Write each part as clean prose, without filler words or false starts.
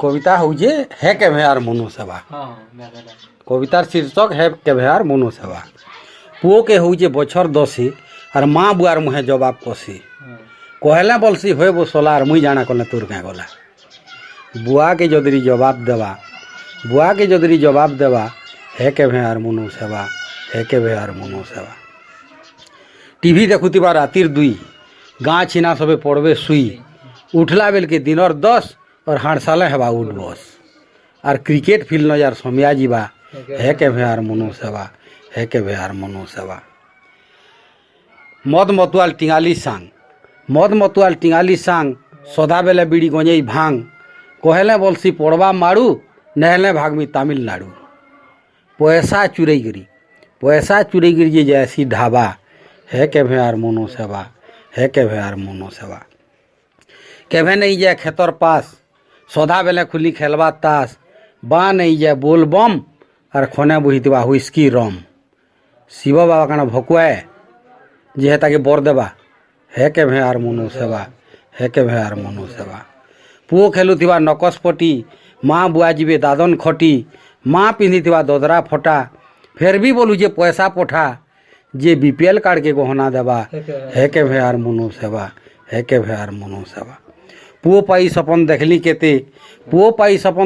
कविता हूँ है केभे आर मनु सेवा कवितार शीर्षक है केभे आर मनु सेवा पुओ के हूँ बछर दसी और माँ बुआर मुहे जवाब कसी कहले बलसी हो बो सोला और मुई जाना कले तोर क्या गला बुआ के जदरी जवाब देवा है केभे आर मनु सेवा है केभे आर मनु सेवा टीवी देखुवा रातिर 2 गाँ छिना सबे पड़बे सुई उठला बेल के दिनर 10 और हाड़साले हेबा उठ बस और क्रिकेट फिल्ड यार समिया जीवा है केभे आर मनु सेवा है केभे आर मनु सेवा मद मतुआल टिंगाली सांग सदा बेले बीड़ी गंजई भांग कहले बलसी पड़वा मारू नहले भागमी तमिलनाडु पैसा चुरई गिरी जैसी ढाबा है केभे आर मनु सेवा है केभे आर मनु सेवा केभे नहीं जाए खेतर पास सदा बेले खुली खेलवा तास बा नहीं जाए बोल बम और खने बुहितवा हुस्की रम शिव बाबा काना भकुआए जी है ताकि बर देवा है केभे आर मनु सेवा है केभे आर मनु सेवा पुओ खेलुवा नकसपटी माँ बुआ जीवे दादन खटी माँ पिंधिवा ददरा फटा फिर भी बोलू जे पैसा पठा जे बीपीएल कार्ड के गहना देवा है केभे आर मनु सेवा है केभे आर मनु सेवा पुओ पाई सपन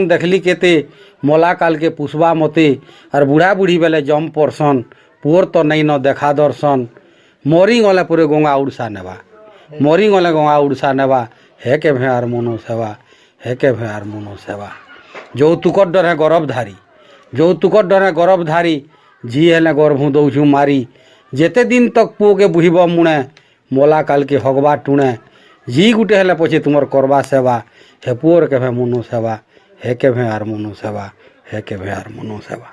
देखली केते मला काल के पुष्बा मते और बुढ़ा बुढ़ी बेले जम परसन पुअर तो नहीं न देखा दर्शन मरी गले पूरे गंगा उड़सा नेवा है केभे आर मनु सेवा है केभे आर मनु सेवा যৌতুকর ডরে গরবধারী ঝি হেলে গর্ভ দৌছু মারি যেতে দিন তক পুওকে বুহিব মুণে মলা কালকে হগবা টুণে ঝি গুটে হেলে পছে তোমার করবা সেবা হে পুওর কেভে মনু সেবা হে কেভে আর মনু সেবা হে কেভে আর মনু সেবা।